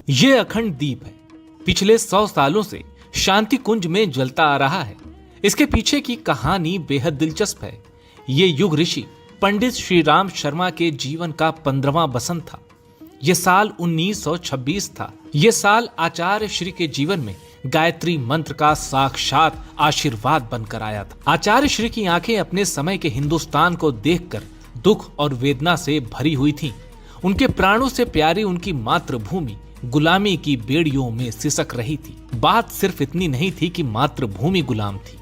ये अखंड दीप है, पिछले 100 सालों से शांति कुंज में जलता आ रहा है। इसके पीछे की कहानी बेहद दिलचस्प है। ये युग ऋषि पंडित श्री राम शर्मा के जीवन का 15वां बसंत था। ये साल 1926 था। ये साल आचार्य श्री के जीवन में गायत्री मंत्र का साक्षात आशीर्वाद बनकर आया था। आचार्य श्री की आंखें अपने समय के हिंदुस्तान को देखकर दुख और वेदना से भरी हुई थीं। उनके प्राणों से प्यारी उनकी मातृभूमि गुलामी की बेड़ियों में सिसक रही थी। बात सिर्फ इतनी नहीं थी कि मातृभूमि गुलाम थी,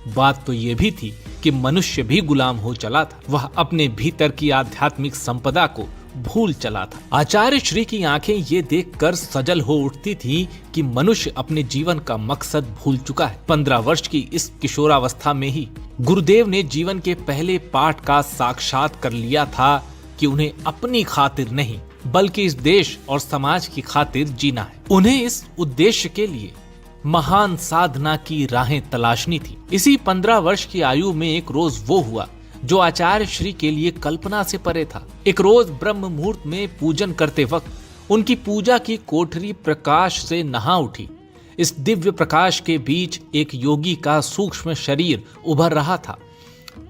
बात तो ये भी थी कि मनुष्य भी गुलाम हो चला था। वह अपने भीतर की आध्यात्मिक संपदा को भूल चला था। आचार्य श्री की आंखें ये देखकर सजल हो उठती थी कि मनुष्य अपने जीवन का मकसद भूल चुका है। 15 वर्ष की इस किशोरावस्था में ही गुरुदेव ने जीवन के पहले पाठ का साक्षात कर लिया था कि उन्हें अपनी खातिर नहीं बल्कि इस देश और समाज की खातिर जीना है। उन्हें इस उद्देश्य के लिए महान साधना की राहें तलाशनी थी। इसी 15 वर्ष की आयु में एक रोज वो हुआ जो आचार्य श्री के लिए कल्पना से परे था। एक रोज ब्रह्म मुहूर्त में पूजन करते वक्त उनकी पूजा की कोठरी प्रकाश से नहा उठी। इस दिव्य प्रकाश के बीच एक योगी का सूक्ष्म शरीर उभर रहा था।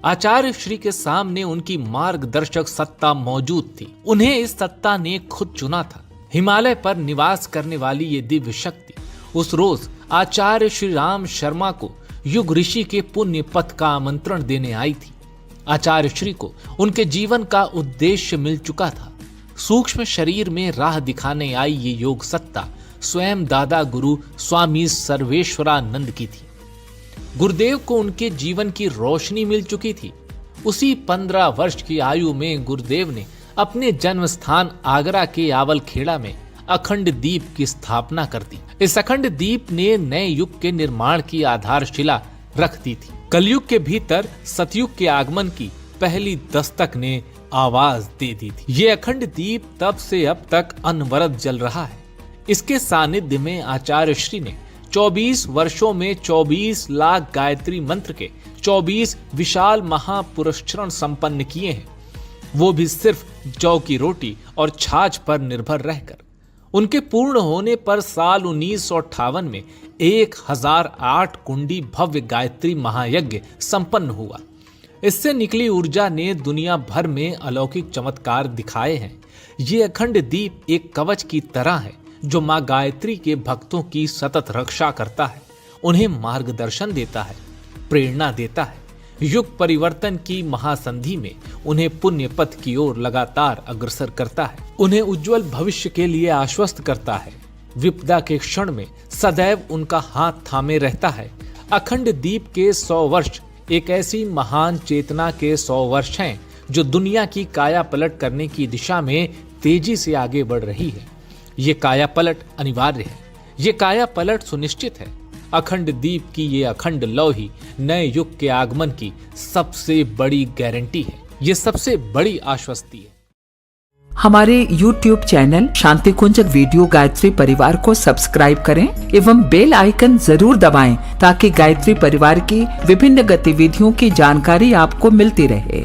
आचार्य श्री के सामने उनकी मार्गदर्शक सत्ता मौजूद थी। उन्हें इस सत्ता ने खुद चुना था। हिमालय पर निवास करने वाली ये दिव्य शक्ति उस रोज आचार्य श्री राम शर्मा को युग ऋषि के पुण्य पथ का आमंत्रण देने आई थी। आचार्य श्री को उनके जीवन का उद्देश्य मिल चुका था। सूक्ष्म शरीर में राह दिखाने आई ये योग सत्ता स्वयं दादा गुरु स्वामी सर्वेश्वरानंद की थी। गुरुदेव को उनके जीवन की रोशनी मिल चुकी थी। उसी 15 वर्ष की आयु में गुरुदेव ने अपने जन्म स्थान आगरा के आवलखेड़ा में अखंड दीप की स्थापना कर दी। इस अखंड दीप ने नए युग के निर्माण की आधारशिला रख दी थी। कलयुग के भीतर सतयुग के आगमन की पहली दस्तक ने आवाज दे दी थी। ये अखंड दीप तब से अब तक अनवरत जल रहा है। इसके सानिध्य में आचार्य श्री ने 24 वर्षों में 24 लाख गायत्री मंत्र के 24 विशाल महापुरस्चरण संपन्न किए हैं, वो भी सिर्फ जौ की रोटी और छाछ पर निर्भर रहकर। उनके पूर्ण होने पर साल 1958 में 1008 कुंडी भव्य गायत्री महायज्ञ संपन्न हुआ। इससे निकली ऊर्जा ने दुनिया भर में अलौकिक चमत्कार दिखाए हैं। ये अखंड दीप एक कवच की तरह है जो मां गायत्री के भक्तों की सतत रक्षा करता है, उन्हें मार्गदर्शन देता है, प्रेरणा देता है। युग परिवर्तन की महासंधि में उन्हें पुण्य पथ की ओर लगातार अग्रसर करता है, उन्हें उज्जवल भविष्य के लिए आश्वस्त करता है। विपदा के क्षण में सदैव उनका हाथ थामे रहता है। अखंड दीप के 100 वर्ष एक ऐसी महान चेतना के 100 वर्ष हैं जो दुनिया की काया पलट करने की दिशा में तेजी से आगे बढ़ रही है। ये काया पलट अनिवार्य है, ये काया पलट सुनिश्चित है। अखंड दीप की ये अखंड लौ ही नए युग के आगमन की सबसे बड़ी गारंटी है, ये सबसे बड़ी आश्वस्ति है। हमारे YouTube चैनल शांति कुंज वीडियो गायत्री परिवार को सब्सक्राइब करें एवं बेल आइकन जरूर दबाएं ताकि गायत्री परिवार की विभिन्न गतिविधियों की जानकारी आपको मिलती रहे।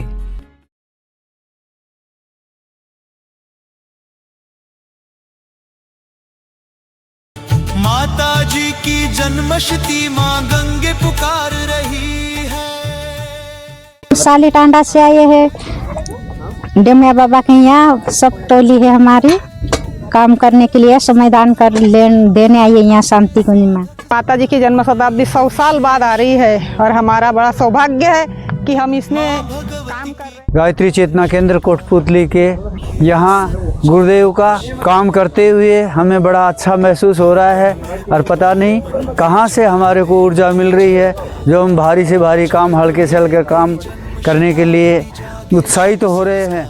माता जी की जन्मशती माँ गंगे पुकार रही है। साली टांडा से आए हैं, डेमिया बाबा के यहाँ सब टोली है हमारी काम करने के लिए, संविधान कर देने आई है यहाँ शांति कुंज में। माता जी की जन्म शताब्दी 100 साल बाद आ रही है और हमारा बड़ा सौभाग्य है कि हम इसमें काम कर रहे हैं। गायत्री चेतना केंद्र कोटपुतली के यहाँ गुरुदेव का काम करते हुए हमें बड़ा अच्छा महसूस हो रहा है और पता नहीं कहाँ से हमारे को ऊर्जा मिल रही है जो हम भारी से भारी काम, हल्के से हल्के काम करने के लिए उत्साहित हो रहे हैं।